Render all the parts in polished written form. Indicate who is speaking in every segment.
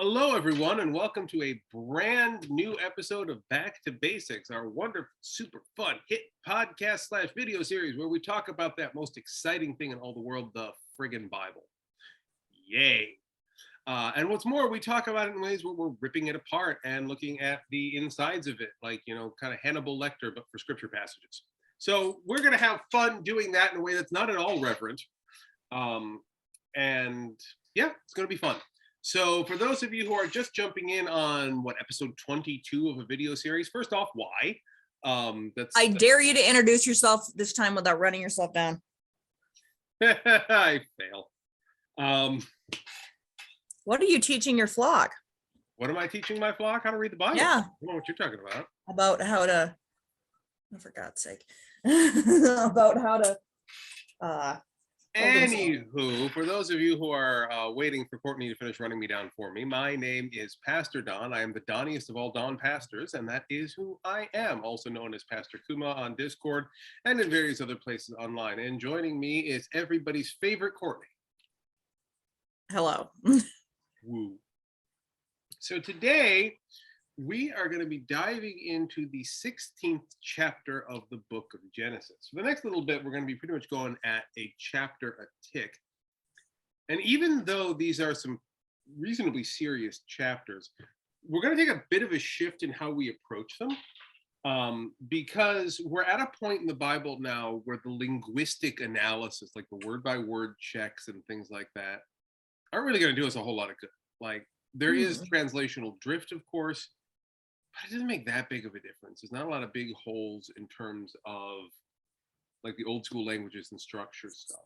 Speaker 1: Hello, everyone, and welcome to a brand new episode of Back to Basics, our wonderful, super fun hit podcast slash video series where we talk about that most exciting thing in all the world, the friggin' Bible. Yay. And what's more, we talk about it in ways where we're ripping it apart and looking at the insides of it, like, kind of Hannibal Lecter, but for scripture passages. So we're going to have fun doing that in a way that's not at all reverent. And yeah, it's going to be fun. So for those of you who are just jumping in on episode 22 of a video series, first off, why?
Speaker 2: I dare you to introduce yourself this time without running yourself down.
Speaker 1: I fail.
Speaker 2: What are you teaching your flock?
Speaker 1: What am I teaching my flock? How to read the Bible.
Speaker 2: Yeah.
Speaker 1: I don't know what you're talking about.
Speaker 2: About how to, oh, for God's sake, about how to,
Speaker 1: Anywho, for those of you who are waiting for Courtney to finish running me down for me, my name is Pastor Don. I am the Donniest of all Don pastors, and that is who I am, also known as Pastor Kuma on Discord and in various other places online. And joining me is everybody's favorite Courtney.
Speaker 2: Hello.
Speaker 1: Woo. So today, we are going to be diving into the 16th chapter of the book of Genesis. For the next little bit, we're going to be pretty much going at a chapter a tick. And even though these are some reasonably serious chapters, we're going to take a bit of a shift in how we approach them, because we're at a point in the Bible now where the linguistic analysis, like the word-by-word checks and things like that, aren't really going to do us a whole lot of good. Like, there is translational drift, of course, but it doesn't make that big of a difference. There's not a lot of big holes in terms of like the old school languages and structure stuff.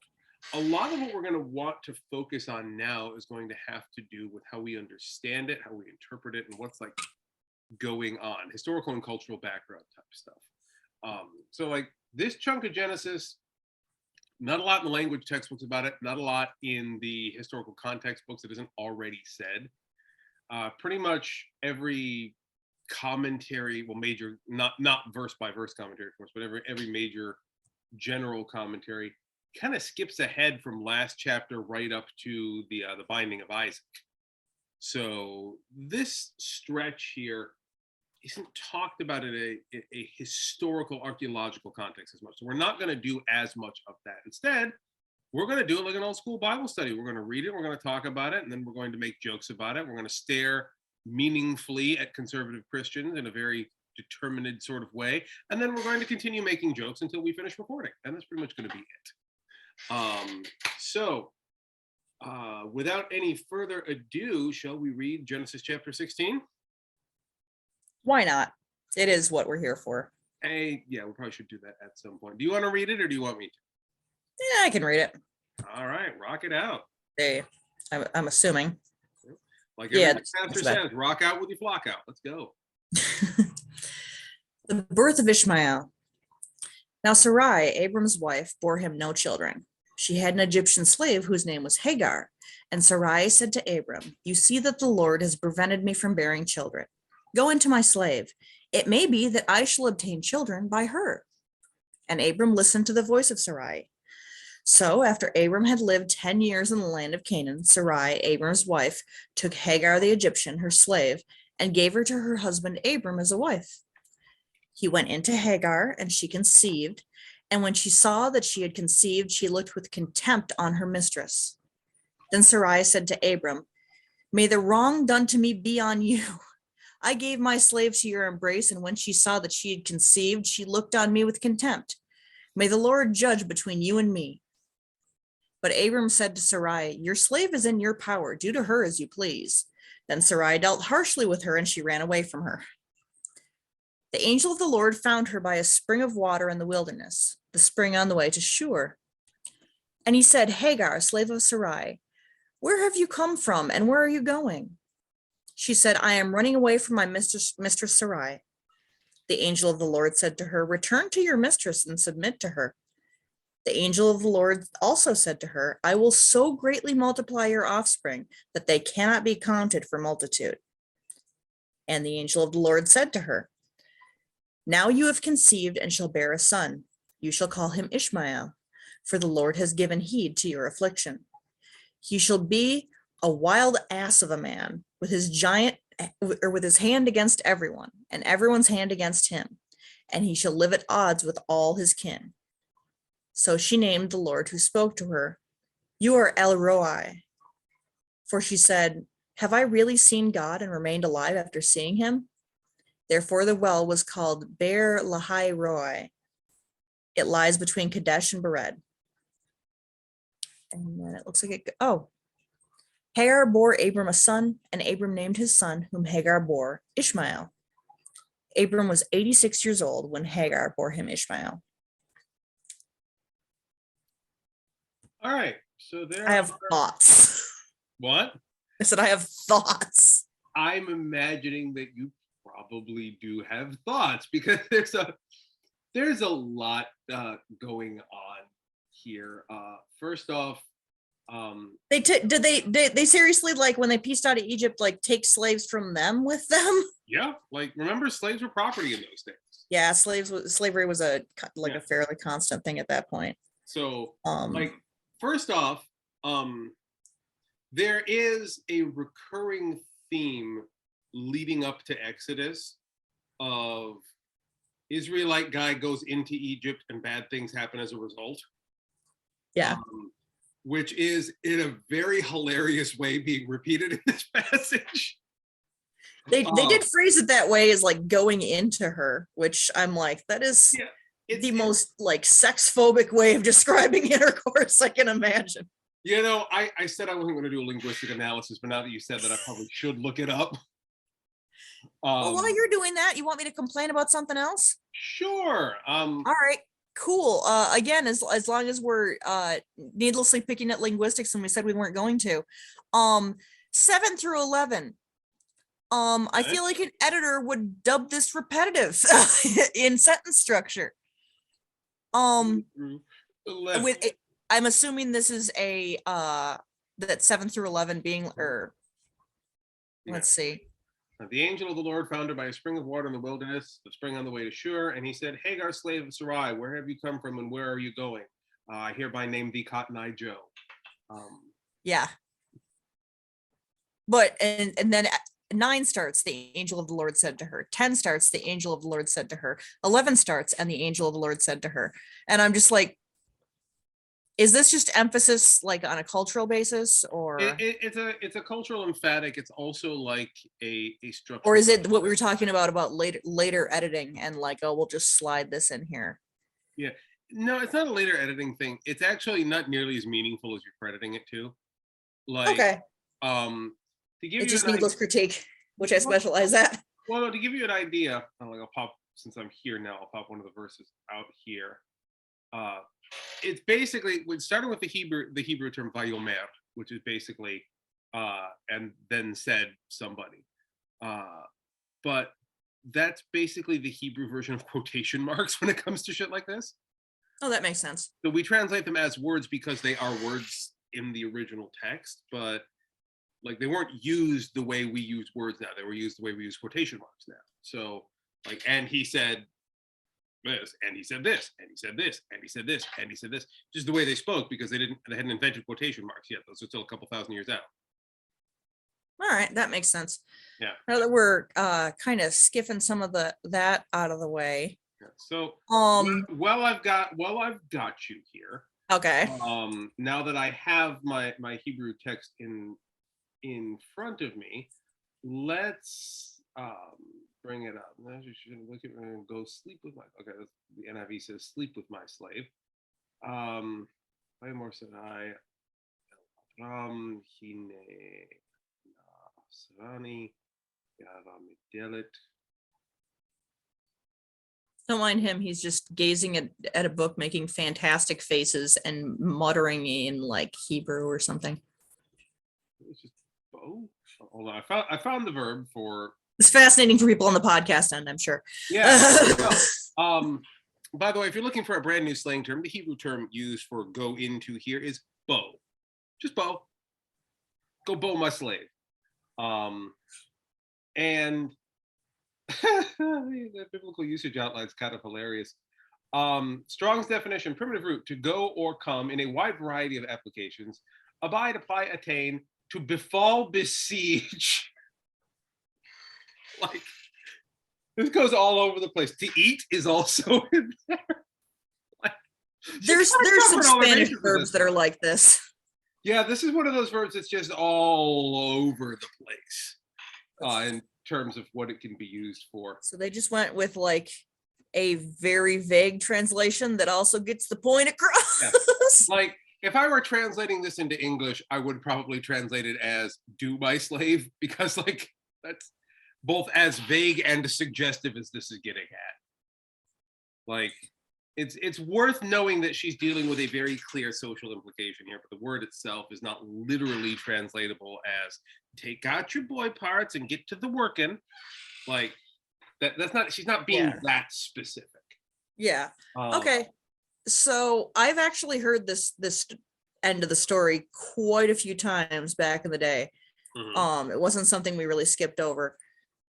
Speaker 1: A lot of what we're going to want to focus on now is going to have to do with how we understand it, how we interpret it, and what's like going on, historical and cultural background type stuff. So like this chunk of Genesis, not a lot in the language textbooks about it, not a lot in the historical context books that isn't already said. Pretty much every commentary, well, major, not verse by verse commentary, of course, but every major general commentary kind of skips ahead from last chapter right up to the binding of Isaac. So this stretch here isn't talked about in a historical archaeological context as much. So we're not going to do as much of that. Instead, we're going to do it like an old school Bible study. We're going to read it, we're going to talk about it, and then we're going to make jokes about it. We're going to stare meaningfully at conservative Christians in a very determined sort of way. And then we're going to continue making jokes until we finish recording. And that's pretty much going to be it. So without any further ado, shall we read Genesis chapter 16?
Speaker 2: Why not? It is what we're here for.
Speaker 1: Hey, yeah, we probably should do that at some point. Do you want to read it or do you want me to?
Speaker 2: Yeah, I can read it.
Speaker 1: All right, rock it out.
Speaker 2: Hey, I'm assuming.
Speaker 1: Like every pastor says, rock out with your flock out. Let's go.
Speaker 2: The birth of Ishmael. Now Sarai, Abram's wife, bore him no children. She had an Egyptian slave whose name was Hagar. And Sarai said to Abram, "You see that the Lord has prevented me from bearing children. Go into my slave. It may be that I shall obtain children by her." And Abram listened to the voice of Sarai. So after Abram had lived 10 years in the land of Canaan, Sarai, Abram's wife, took Hagar the Egyptian, her slave, and gave her to her husband Abram as a wife. He went into Hagar, and she conceived. And when she saw that she had conceived, she looked with contempt on her mistress. Then Sarai said to Abram, "May the wrong done to me be on you. I gave my slave to your embrace, and when she saw that she had conceived, she looked on me with contempt. May the Lord judge between you and me." But Abram said to Sarai, "Your slave is in your power. Do to her as you please." Then Sarai dealt harshly with her, and she ran away from her. The angel of the Lord found her by a spring of water in the wilderness, the spring on the way to Shur. And he said, "Hagar, slave of Sarai, where have you come from, and where are you going?" She said, "I am running away from my mistress Sarai." The angel of the Lord said to her, "Return to your mistress and submit to her." The angel of the Lord also said to her, "I will so greatly multiply your offspring that they cannot be counted for multitude." And the angel of the Lord said to her, "Now you have conceived and shall bear a son. You shall call him Ishmael, for the Lord has given heed to your affliction. He shall be a wild ass of a man with his with his hand against everyone, and everyone's hand against him, and he shall live at odds with all his kin. So she named the Lord who spoke to her, You are El Roi. For she said, Have I really seen God and remained alive after seeing him? Therefore the well was called Beer Lahai Roi. It lies between Kadesh and Bered. And then it looks like Hagar bore Abram a son, and Abram named his son, whom Hagar bore, Ishmael. Abram was 86 years old when Hagar bore him Ishmael.
Speaker 1: All right. So there
Speaker 2: I have thoughts.
Speaker 1: What?
Speaker 2: I said I have thoughts.
Speaker 1: I'm imagining that you probably do have thoughts because there's a lot going on here. First off,
Speaker 2: they seriously, like, when they pieced out of Egypt, like, take slaves from them with them?
Speaker 1: Yeah, like, remember, slaves were property in those days.
Speaker 2: Yeah, slavery was a fairly constant thing at that point.
Speaker 1: So, first off, there is a recurring theme leading up to Exodus of Israelite guy goes into Egypt and bad things happen as a result.
Speaker 2: Yeah.
Speaker 1: Which is in a very hilarious way being repeated in this passage.
Speaker 2: They did phrase it that way, as like going into her, which I'm like, that is the most like sex phobic way of describing intercourse I can imagine.
Speaker 1: You know, I said I wasn't going to do a linguistic analysis, but now that you said that, I probably should look it up.
Speaker 2: Well, while you're doing that, you want me to complain about something else?
Speaker 1: Sure.
Speaker 2: All right. Cool. Again, as long as we're needlessly picking at linguistics, and we said we weren't going to. 7 through 11. I feel like an editor would dub this repetitive in sentence structure. With I'm assuming this is a that 7 through 11 being, or let's see.
Speaker 1: The angel of the Lord found her by a spring of water in the wilderness, the spring on the way to Shur, and he said, Hagar, slave of Sarai, where have you come from and where are you going? I hereby name thee Cotton Eye Joe.
Speaker 2: Yeah. But, and then 9 starts, the angel of the Lord said to her. 10 starts, the angel of the Lord said to her. 11 starts, and the angel of the Lord said to her. And I'm just like, is this just emphasis like on a cultural basis, or
Speaker 1: it's a cultural emphatic? It's also like a structure.
Speaker 2: Or is it what we were talking about later editing and like, oh, we'll just slide this in here?
Speaker 1: Yeah, no, it's not a later editing thing. It's actually not nearly as meaningful as you're crediting it to. Like,
Speaker 2: okay.
Speaker 1: To give
Speaker 2: it's
Speaker 1: you
Speaker 2: just needless critique, which I specialize at.
Speaker 1: Well, no, to give you an idea, I'll pop, since I'm here now, I'll pop one of the verses out here. It's basically, when starting with the Hebrew term vayomer, which is basically and then said somebody, but that's basically the Hebrew version of quotation marks when it comes to shit like this.
Speaker 2: Oh, that makes sense.
Speaker 1: So we translate them as words because they are words in the original text, but like they weren't used the way we use words now. They were used the way we use quotation marks now. So like, and he said this, and he said this, and he said this, and he said this, and he said this, just the way they spoke, because they hadn't invented quotation marks yet. Those are still a couple thousand years out.
Speaker 2: All right, that makes sense.
Speaker 1: Yeah.
Speaker 2: Now that we're kind of skipping some of that out of the way.
Speaker 1: Yeah. So I've got you here.
Speaker 2: Okay.
Speaker 1: Now that I have my Hebrew text in front of me, let's bring it up. You should look at and go sleep with my. Okay, the NIV says sleep with my slave. Why more said I? Abram hine Sarani Yava.
Speaker 2: Don't mind him. He's just gazing at a book, making fantastic faces and muttering in like Hebrew or something.
Speaker 1: It's just hold on. I found the verb for.
Speaker 2: It's fascinating for people on the podcast end, I'm sure.
Speaker 1: Yeah. By the way, if you're looking for a brand new slang term, the Hebrew term used for go into here is bow. Just bow. Go bow my slave. And the biblical usage outline is kind of hilarious. Strong's definition: primitive root, to go or come in a wide variety of applications. Abide, apply, attain, to befall, besiege. Like, this goes all over the place. To eat is also in there. Like,
Speaker 2: There's some Spanish verbs that are like this.
Speaker 1: Yeah, this is one of those verbs that's just all over the place in terms of what it can be used for.
Speaker 2: So they just went with like a very vague translation that also gets the point across.
Speaker 1: Yeah. Like, if I were translating this into English, I would probably translate it as "do my slave," because like that's both as vague and suggestive as this is getting at. Like, it's worth knowing that she's dealing with a very clear social implication here, but the word itself is not literally translatable as "take out your boy parts and get to the working." Like, that's not, she's not being that specific.
Speaker 2: Yeah. Okay. So I've actually heard this end of the story quite a few times back in the day.
Speaker 1: Mhm.
Speaker 2: It wasn't something we really skipped over.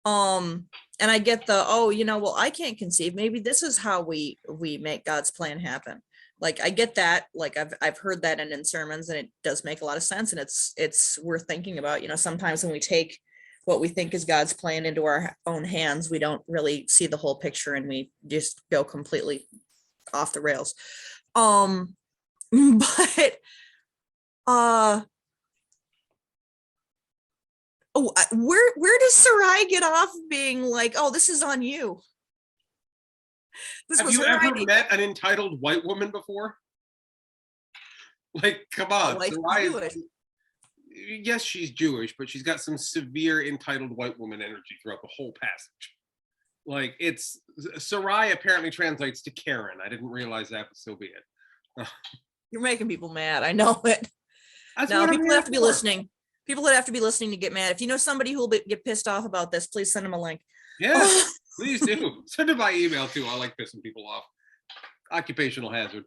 Speaker 2: And I get the, well, I can't conceive. Maybe this is how we make God's plan happen. Like, I get that. Like, I've heard that in sermons, and it does make a lot of sense. And it's worth thinking about. Sometimes when we take what we think is God's plan into our own hands, we don't really see the whole picture, and we just go completely off the rails. But where does Sarai get off being like, oh, this is on you?
Speaker 1: Have you ever met an entitled white woman before? Like, come on. Sarai, yes, she's Jewish, but she's got some severe entitled white woman energy throughout the whole passage. Like, it's Sarai apparently translates to Karen. I didn't realize that, but so be it.
Speaker 2: You're making people mad. I know it. Now, people have to be listening. People that have to be listening to get mad. If you know somebody who will get pissed off about this, please send them a link.
Speaker 1: Yeah, please do. Send it by email too. I like pissing people off. Occupational hazard.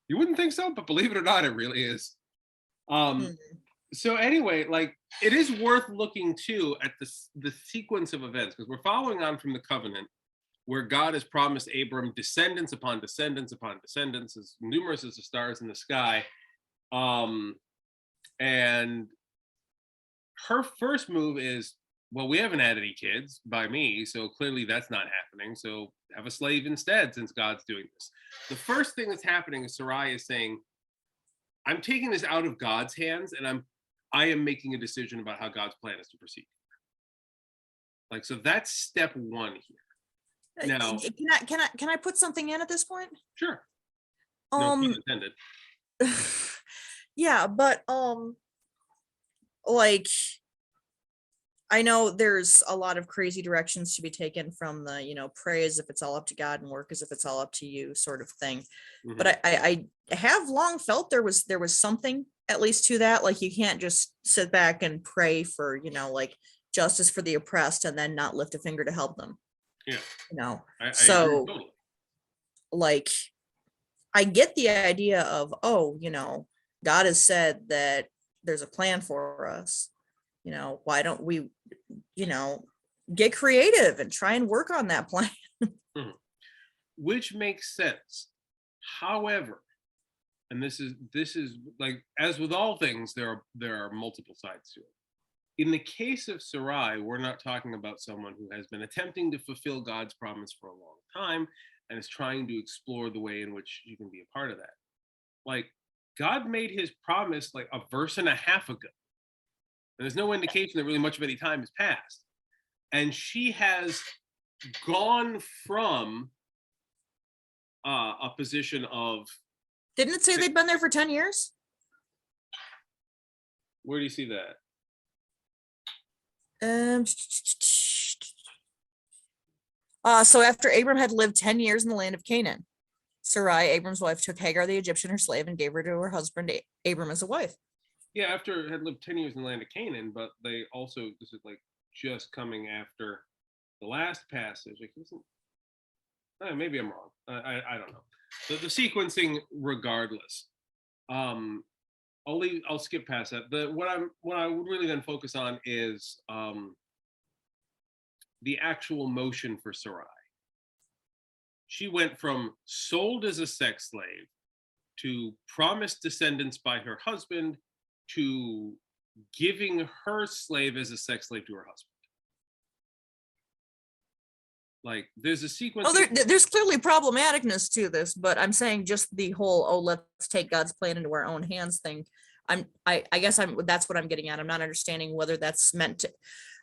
Speaker 1: You wouldn't think so, but believe it or not, it really is. So anyway, like, it is worth looking too at the sequence of events, because we're following on from the covenant, where God has promised Abram descendants upon descendants upon descendants, as numerous as the stars in the sky. And her first move is, well, we haven't had any kids by me, so clearly that's not happening. So have a slave instead, since God's doing this. The first thing that's happening is Sarai is saying, I'm taking this out of God's hands, and I am making a decision about how God's plan is to proceed. Like, so that's step one here. Now,
Speaker 2: can I put something in at this point?
Speaker 1: Sure. No pun intended.
Speaker 2: Yeah, but like, I know there's a lot of crazy directions to be taken from the, pray as if it's all up to God and work as if it's all up to you sort of thing. Mm-hmm. But I have long felt there was something at least to that. Like, you can't just sit back and pray for, like, justice for the oppressed and then not lift a finger to help them.
Speaker 1: Yeah. I
Speaker 2: so
Speaker 1: agree totally.
Speaker 2: Like, I get the idea of, God has said that there's a plan for us. Why don't we, get creative and try and work on that plan?
Speaker 1: Mm-hmm. Which makes sense. However, and this is like, as with all things, there are multiple sides to it. In the case of Sarai, we're not talking about someone who has been attempting to fulfill God's promise for a long time and is trying to explore the way in which you can be a part of that. Like, God made his promise like a verse and a half ago. And there's no indication that really much of any time has passed. And she has gone from a position of...
Speaker 2: Didn't it say they'd been there for 10 years?
Speaker 1: Where do you see that?
Speaker 2: So after Abram had lived 10 years in the land of Canaan, Sarai, Abram's wife, took Hagar the Egyptian, her slave, and gave her to her husband Abram as a wife.
Speaker 1: Yeah, after it had lived 10 years in the land of Canaan, but they also, this is like just coming after the last passage. Like, maybe I'm wrong. I don't know. The sequencing, regardless. I'll skip past that. What I would really then focus on is the actual motion for Sarai. She went from sold as a sex slave to promised descendants by her husband to giving her slave as a sex slave to her husband. Like there's a sequence.
Speaker 2: Oh, there's clearly problematicness to this, but I'm saying just the whole, oh, let's take God's plan into our own hands thing. I guess that's what I'm getting at. I'm not understanding whether that's meant to,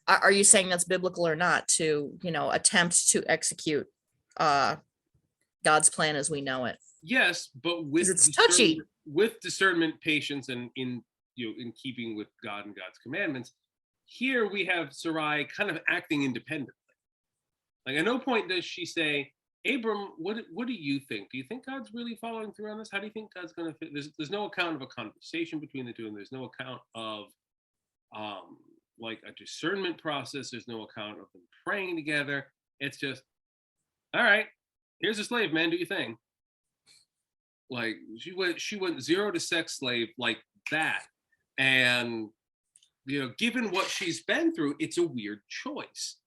Speaker 2: are you saying that's biblical or not, to, attempt to execute God's plan as we know it?
Speaker 1: Yes, but with
Speaker 2: it's touchy.
Speaker 1: With discernment, patience, and in keeping with God and God's commandments. Here we have Sarai kind of acting independently. Like at no point does she say, Abram, what do you think? Do you think God's really following through on this? How do you think God's going to fit? There's no account of a conversation between the two, and there's no account of like a discernment process. There's no account of them praying together. It's just, all right, here's a slave, man, do your thing. Like she went zero to sex slave like that. And given what she's been through, it's a weird choice.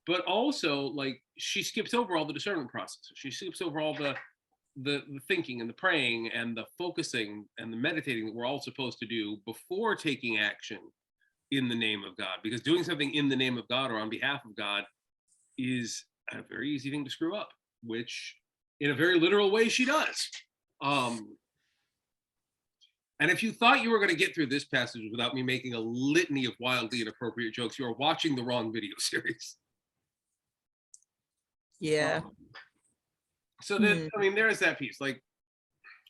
Speaker 1: But also, like, she skips over all the discernment process. She skips over all the thinking and the praying and the focusing and the meditating that we're all supposed to do before taking action in the name of God. Because doing something in the name of God or on behalf of God is a very easy thing to screw up, which in a very literal way she does. And if you thought you were going to get through this passage without me making a litany of wildly inappropriate jokes, you are watching the wrong video series.
Speaker 2: Yeah.
Speaker 1: So then, I mean, there is that piece. Like,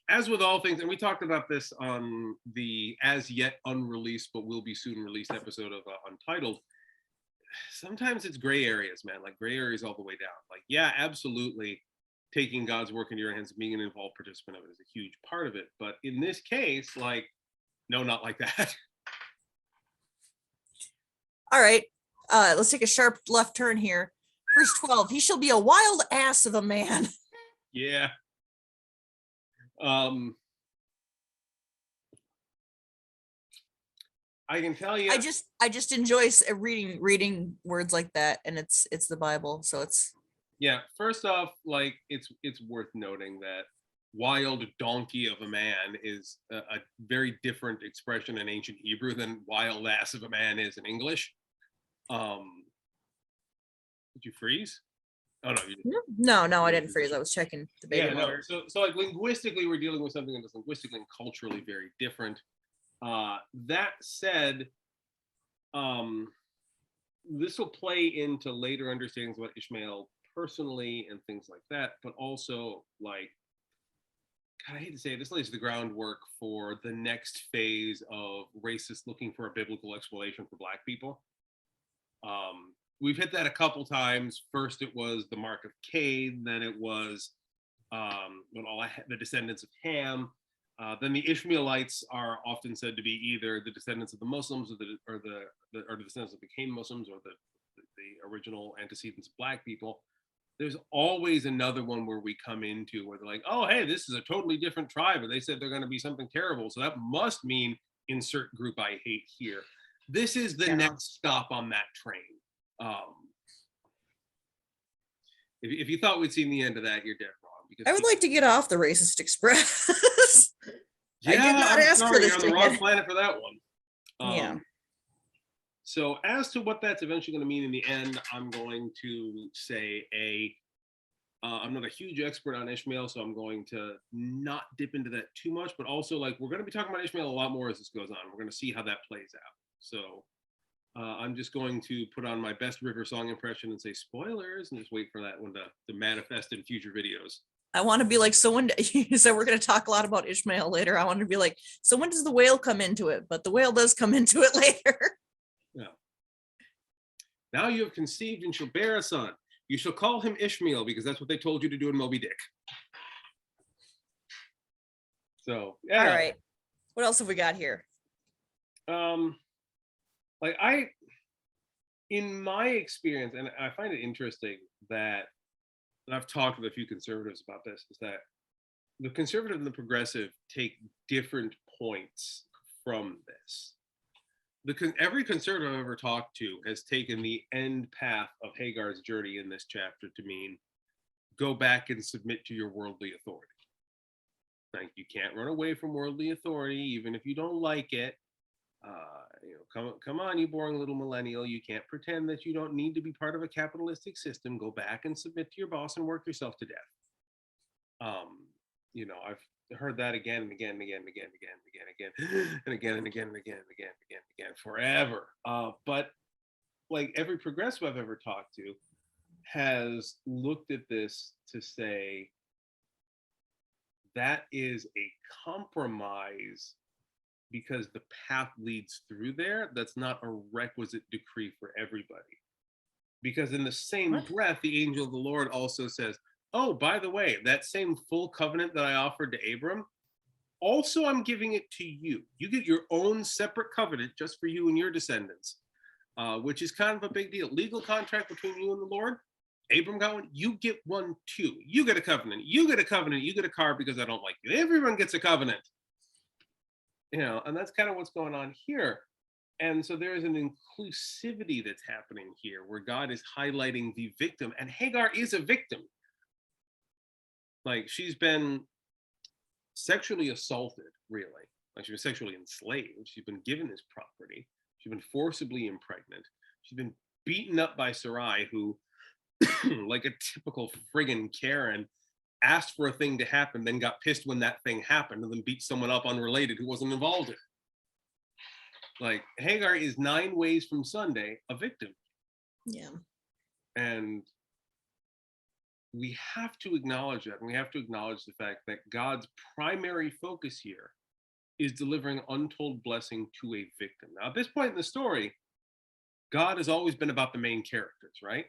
Speaker 1: as with all things, and we talked about this on the as yet unreleased but will be soon released episode of Untitled. Sometimes it's gray areas, man. Like gray areas all the way down. Like, yeah, absolutely, taking God's work into your hands and being an involved participant of it is a huge part of it. But in this case, like, no, not like that.
Speaker 2: All right, let's take a sharp left turn here. Verse 12, he shall be a wild ass of a man.
Speaker 1: Yeah. I can tell you.
Speaker 2: I just enjoy reading words like that, and it's the Bible, so it's.
Speaker 1: Yeah. First off, like it's worth noting that wild donkey of a man is a very different expression in ancient Hebrew than wild ass of a man is in English. Did you freeze? Oh no,
Speaker 2: no, I didn't freeze. I was checking the baby monitor.
Speaker 1: No. So like linguistically, we're dealing with something that is linguistically and culturally very different. That said, this will play into later understandings about Ishmael personally and things like that, but also like, God, I hate to say it, this lays the groundwork for the next phase of racists looking for a biblical explanation for Black people. We've hit that a couple times. First, it was the mark of Cain. Then it was the descendants of Ham. Then the Ishmaelites are often said to be either the descendants of the Muslims or the descendants that became Muslims or the original antecedents of Black people. There's always another one where we come into where they're like, oh, hey, this is a totally different tribe, and they said they're going to be something terrible, so that must mean insert group I hate here. This is the next stop on that train. If you thought we'd seen the end of that, you're dead wrong. Because
Speaker 2: I would like to get off the racist express.
Speaker 1: Yeah,
Speaker 2: I did not ask for this.
Speaker 1: You're on the wrong planet for that one.
Speaker 2: Yeah.
Speaker 1: So as to what that's eventually going to mean in the end, I'm going to say I'm not a huge expert on Ishmael, so I'm going to not dip into that too much, but also like we're going to be talking about Ishmael a lot more as this goes on. We're going to see how that plays out. So I'm just going to put on my best river song impression and say spoilers and just wait for that one to manifest in future videos.
Speaker 2: I want to be like, so when you said we're going to talk a lot about Ishmael later, I want to be like, so when does the whale come into it? But the whale does come into it later.
Speaker 1: Yeah. Now you have conceived and shall bear a son. You shall call him Ishmael because that's what they told you to do in Moby Dick. So, yeah.
Speaker 2: All right. What else have we got here?
Speaker 1: In my experience, and I find it interesting that, and I've talked with a few conservatives about this, is that the conservative and the progressive take different points from this. Every conservative I've ever talked to has taken the end path of Hagar's journey in this chapter to mean go back and submit to your worldly authority. Like, you can't run away from worldly authority, even if you don't like it. Come on, you boring little millennial. You can't pretend that you don't need to be part of a capitalistic system. Go back and submit to your boss and work yourself to death. I've heard that again and again and again and again and again and again and again and again and again and again and again and again forever. But like every progressive I've ever talked to has looked at this to say that is a compromise because the path leads through there. That's not a requisite decree for everybody. Because in the same
Speaker 2: What?
Speaker 1: breath, the angel of the Lord also says, oh, by the way, that same full covenant that I offered to Abram, also I'm giving it to you. You get your own separate covenant just for you and your descendants, which is kind of a big deal. Legal contract between you and the Lord. Abram got one, you get one too. You get a covenant, you get a covenant, you get a car because I don't like you. Everyone gets a covenant. And that's kind of what's going on here. And so there is an inclusivity that's happening here where God is highlighting the victim, and Hagar is a victim. Like she's been sexually assaulted, really. Like she was sexually enslaved. She's been given this property. She's been forcibly impregnant. She's been beaten up by Sarai, who, like a typical friggin' Karen, asked for a thing to happen, then got pissed when that thing happened, and then beat someone up unrelated who wasn't involved in it. Like Hagar is 9 ways from Sunday a victim.
Speaker 2: Yeah.
Speaker 1: And we have to acknowledge that. And we have to acknowledge the fact that God's primary focus here is delivering untold blessing to a victim. Now, at this point in the story, God has always been about the main characters, right?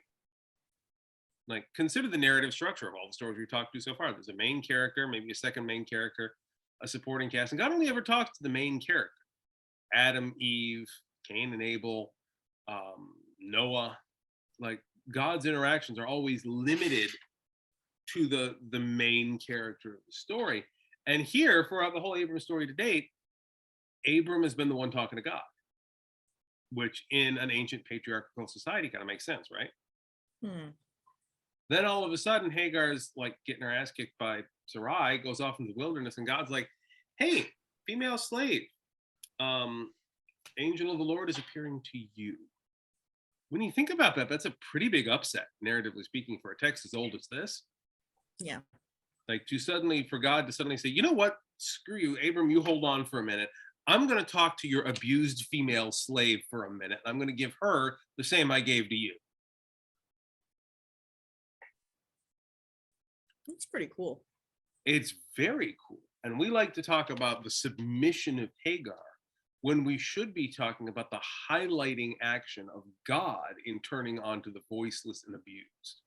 Speaker 1: Like, consider the narrative structure of all the stories we've talked to so far. There's a main character, maybe a second main character, a supporting cast, and God only ever talks to the main character. Adam, Eve, Cain and Abel, Noah. Like, God's interactions are always limited to the main character of the story. And here, throughout the whole Abram story to date, Abram has been the one talking to God, which in an ancient patriarchal society kind of makes sense, right? Then all of a sudden, Hagar's like getting her ass kicked by Sarai, goes off into the wilderness, and God's like, hey, female slave, angel of the Lord is appearing to you. When you think about that, that's a pretty big upset, narratively speaking, for a text as old as this.
Speaker 2: Yeah.
Speaker 1: Like for God to suddenly say, you know what, screw you, Abram, you hold on for a minute. I'm going to talk to your abused female slave for a minute. I'm going to give her the same I gave to you.
Speaker 2: That's pretty cool.
Speaker 1: It's very cool. And we like to talk about the submission of Hagar when we should be talking about the highlighting action of God in turning onto the voiceless and abused.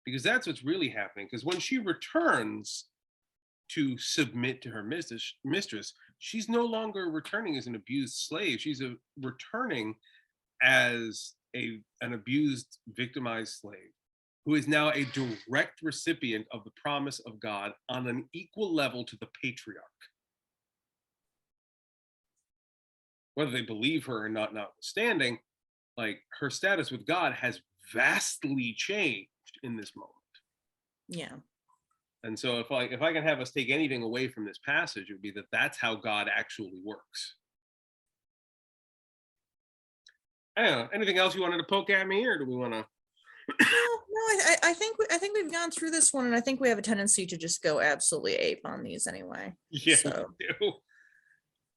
Speaker 1: Because that's what's really happening. Because when she returns to submit to her mistress, she's no longer returning as an abused slave. She's returning as an abused, victimized slave who is now a direct recipient of the promise of God on an equal level to the patriarch. Whether they believe her or not, notwithstanding, like her status with God has vastly changed in this moment.
Speaker 2: Yeah.
Speaker 1: And so if I can have us take anything away from this passage, it would be that that's how God actually works. I don't know. Anything else you wanted to poke at me, or do we want to?
Speaker 2: No, I think we've gone through this one, and I think we have a tendency to just go absolutely ape on these anyway.
Speaker 1: Yeah,
Speaker 2: so.
Speaker 1: we do.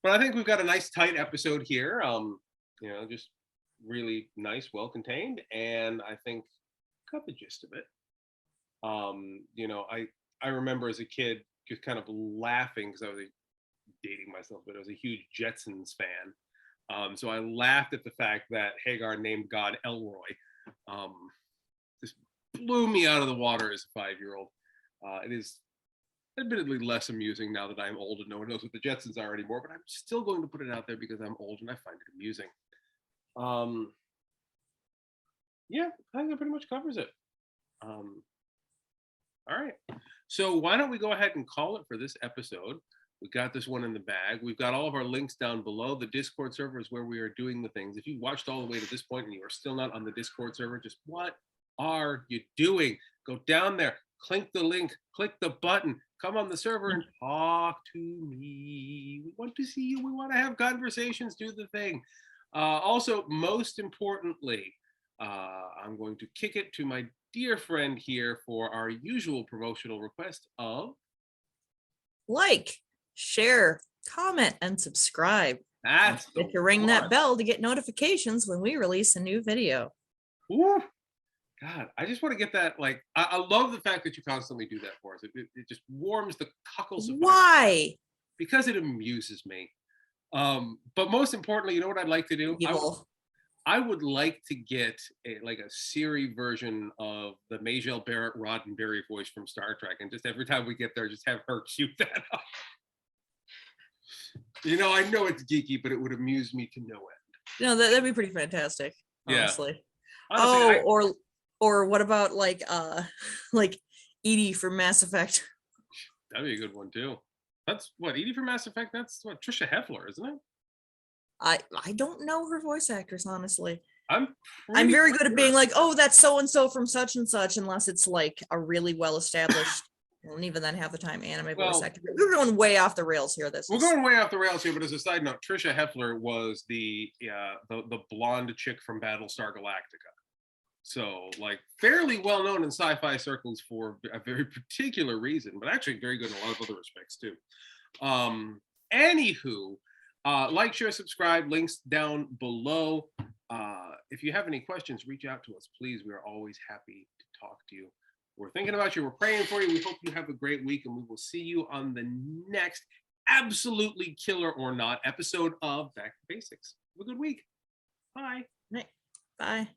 Speaker 1: But I think we've got a nice tight episode here. Just really nice, well contained, and I think got the gist of it. I remember as a kid just kind of laughing because I was dating myself, but I was a huge Jetsons fan. So I laughed at the fact that Hagar named God Elroy. Just blew me out of the water as a 5-year-old. It is admittedly less amusing now that I'm old and no one knows what the Jetsons are anymore, but I'm still going to put it out there because I'm old and I find it amusing. Yeah, I think that pretty much covers it. All right. So why don't we go ahead and call it for this episode? We got this one in the bag. We've got all of our links down below. The Discord server is where we are doing the things. If you watched all the way to this point and you are still not on the Discord server, just what are you doing? Go down there, click the link, click the button, come on the server and talk to me. We want to see you. We want to have conversations. Do the thing. Also, most importantly, I'm going to kick it to my dear friend here for our usual promotional request of
Speaker 2: Like, share, comment, and subscribe.
Speaker 1: that's the
Speaker 2: Get to ring
Speaker 1: one.
Speaker 2: that bell to get notifications when we release a new video.
Speaker 1: Ooh, God, I just want to get that. Like, I love the fact that you constantly do that for us. It just warms the cockles of my
Speaker 2: Why?
Speaker 1: because it amuses me. But most importantly, you know what I'd like to do?
Speaker 2: Evil.
Speaker 1: I would like to get like a Siri version of the Majel Barrett Roddenberry voice from Star Trek, and just every time we get there, just have her cue that up. You know, I know it's geeky, but it would amuse me to no end.
Speaker 2: No, that'd be pretty fantastic.
Speaker 1: Yeah.
Speaker 2: Honestly.
Speaker 1: Honestly,
Speaker 2: or what about like Edie from Mass Effect?
Speaker 1: that'd be a good one too. That's what Edie from Mass Effect. That's what Trisha Heffler, isn't it?
Speaker 2: I don't know her voice actress, honestly.
Speaker 1: I'm
Speaker 2: very good
Speaker 1: sure.
Speaker 2: at being like, oh, that's so and so from such and such, unless it's like a really well established, and even then half the time anime voice actor. We're going way off the rails here. We're
Speaker 1: going way off the rails here, but as a side note, Trisha Heffler was the blonde chick from Battlestar Galactica. So, like, fairly well known in sci-fi circles for a very particular reason, but actually very good in a lot of other respects too. Anywho, like, share, subscribe, links down below. If you have any questions, reach out to us, please. We are always happy to talk to you. We're thinking about you. We're praying for you. We hope you have a great week, and we will see you on the next absolutely killer or not episode of Back to Basics. Have a good week. Bye.
Speaker 2: Bye.